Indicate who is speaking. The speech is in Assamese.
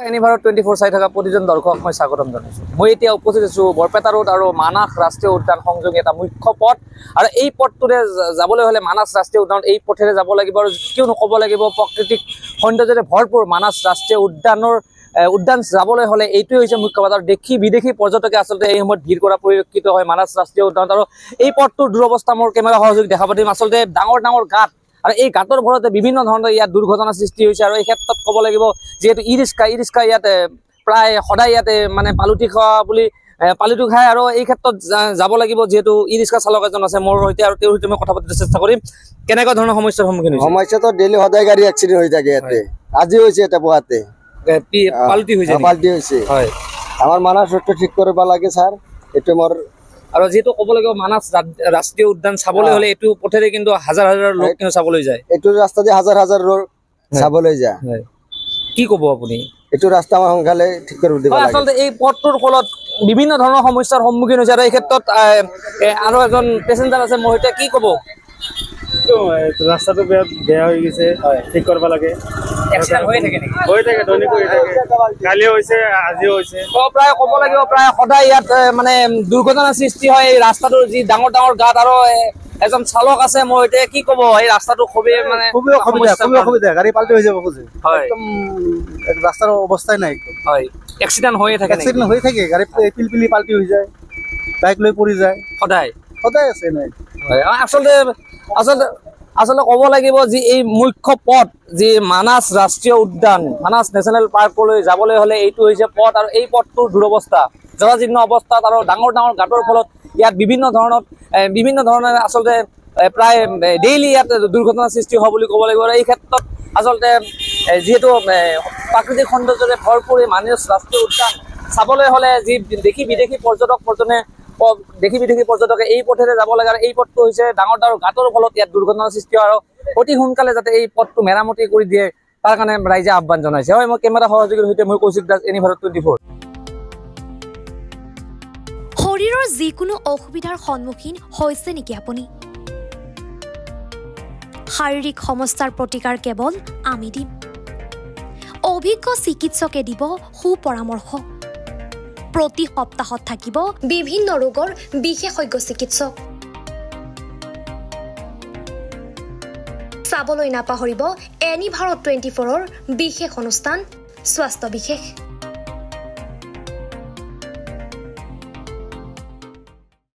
Speaker 1: এনিভাৰত 24 চাই থকা প্ৰতিজন দৰ্শক মই স্বাগতম জনাইছো। মই এতিয়া উপস্থিত আছো বৰপেটা ৰোড আৰু মানাস ৰাষ্ট্ৰীয় উদ্যান সংযোগী এটা মুখ্য পথ আৰু এই পথটোৰে যাবলৈ হলে মানাস ৰাষ্ট্ৰীয় উদ্যান এই পথেৰে যাব লাগিব আৰু কিয়নো ক'ব লাগিব প্ৰাকৃতিক সৌন্দৰ্যৰে ভৰপূৰ মানাস ৰাষ্ট্ৰীয় উদ্যান যাবলৈ হলে এইটোৱে হৈছে মুখ্য পথ আৰু দেশী বিদেশী পৰ্যটকে আচলতে এই সময়ত ভিৰ কৰা পৰিলক্ষিত হয় মানাস ৰাষ্ট্ৰীয় উদ্যান আৰু এই পথটোৰ দুৰৱস্থা মোৰ কেমেৰা সহযোগী দেখা পাতিম। আচলতে ডাঙৰ ডাঙৰ গাঁত আৰু এই গাঁতৰ ভৰতে বিভিন্ন ধৰণৰ ইয়াত দুৰ্ঘটনা সৃষ্টি হৈছে আৰু এই ক্ষেত্ৰত ক'ব লাগিব যিহেতু ই ৰিক্সা ইয়াতে প্ৰায় সদায় ইয়াতে মানে পালুটি খায় আৰু এই ক্ষেত্ৰত যাব লাগিব যিহেতু ই ৰিক্সা চালক এজন আছে মোৰ সৈতে আৰু তেওঁৰ সৈতে মই কথা পাতিবলৈ চেষ্টা কৰিম। কেনেকুৱা ধৰণৰ সমস্যাৰ সন্মুখীন হৈছে?
Speaker 2: সমস্যাটো ডেইলি সদায় গাড়ী এক্সিডেণ্ট হৈ থাকে ইয়াতে। আজি হৈছে এটা পুৱাতে
Speaker 1: পালটি হৈছে
Speaker 2: হয়। আমাৰ মানাস ৰোডটো ঠিক কৰিব লাগে ছাৰ, এইটো মোৰ
Speaker 1: আৰু যেহেতু ক'ব লাগিব মানাস ৰাষ্ট্ৰীয় উদ্যান চাবলৈ হলে এইটো পথেৰে কিন্তু হাজাৰ হাজাৰ লোক কিন্তু চাবলৈ যায়।
Speaker 2: এইটো ৰাস্তা দি হাজাৰ হাজাৰ লোক চাবলৈ যায়।
Speaker 1: কি ক'ব আপুনি?
Speaker 2: এইটো ৰাস্তা আমাৰ সোনকালে ঠিক কৰি দিব লাগে।
Speaker 1: আচলতে এই পথটোৰ ফলত বিভিন্ন ধৰণৰ সমস্যাৰ সন্মুখীন হৈছে আৰু এই ক্ষেত্ৰত আৰু এজন পেচেঞ্জাৰ আছে মোৰ সৈতে। কি ক'ব?
Speaker 3: ৰাস্তাটো বেয়া হৈ গৈছে, ঠিক কৰিব লাগে।
Speaker 1: এক্সিডেণ্ট হৈ থাকে নেকি?
Speaker 3: হৈ থাকে, দৈনিক হৈ থাকে। কালিও হৈছে, আজিও হৈছে।
Speaker 1: প্ৰায় ক'ব লাগিব প্ৰায় সদায় ইয়াত মানে দুৰ্ঘটনাৰ সৃষ্টি হয়। এই ৰাস্তাটোৰ যি ডাঙৰ ডাঙৰ গাঁত আৰু এজন চালক আছে মোৰ সৈতে। কি ক'ব? এই ৰাস্তাটো খুবেই মানে
Speaker 3: খুবেই অসুবিধা, গাড়ী পাল্টি হৈ যাব খোজে। একদম ৰাস্তাৰ অৱস্থাই নাই।
Speaker 1: হয়, এক্সিডেণ্ট হৈয়ে থাকে।
Speaker 3: এক্সিডেণ্ট হৈ থাকে, গাড়ী পিলপিলি পাল্টি হৈ যায়, বাইক লৈ পৰি যায়, সদায় আছে নাই।
Speaker 1: আচলতে ক'ব লাগিব যি এই মুখ্য পথ যি মানাস ৰাষ্ট্ৰীয় উদ্যান মানাস নেশ্যনেল পাৰ্কলৈ যাবলৈ হলে এইটো হৈছে পথ আৰু এই পথটোৰ দুৰৱস্থা জৰাজীৰ্ণ অৱস্থাত আৰু ডাঙৰ ডাঙৰ গাঁতৰ ফলত ইয়াত বিভিন্ন ধৰণৰ আচলতে প্ৰায় ডেইলি ইয়াত দুৰ্ঘটনাৰ সৃষ্টি হোৱা বুলি ক'ব লাগিব। আৰু এই ক্ষেত্ৰত আচলতে যিহেতু প্ৰাকৃতিক সৌন্দৰ্যৰে ভৰপূৰ এই মানাস ৰাষ্ট্ৰীয় উদ্যান চাবলৈ হলে যি দেশী বিদেশী পৰ্যটকে এই পথেৰে যাব লাগে আৰু এই পথটো হৈছে ডাঙৰ ডাঙৰ গাঁতৰ ফলত ইয়াত দুৰ্ঘটনাৰ সৃষ্টি হয় আৰু অতি সোনকালে যাতে এই পথটো মেৰামতি কৰি দিয়ে তাৰ কাৰণে ৰাইজে আহ্বান জনাইছে। হয়, মই কেমেৰা সহযোগীৰ সৈতে মই কৌশিক দাস, এনিভাৰত 24।
Speaker 4: শৰীৰৰ যিকোনো অসুবিধাৰ সন্মুখীন হৈছে নেকি আপুনি? শাৰীৰিক সমস্যাৰ প্ৰতিকাৰ কেৱল আমি দিম। অভিজ্ঞ চিকিৎসকে দিব সুপৰামৰ্শ। প্ৰতি সপ্তাহত থাকিব বিভিন্ন ৰোগৰ বিশেষজ্ঞ চিকিৎসক। চাবলৈ নাপাহৰিব এনিভাৰত 24ৰ বিশেষ অনুষ্ঠান স্বাস্থ্য বিশেষ।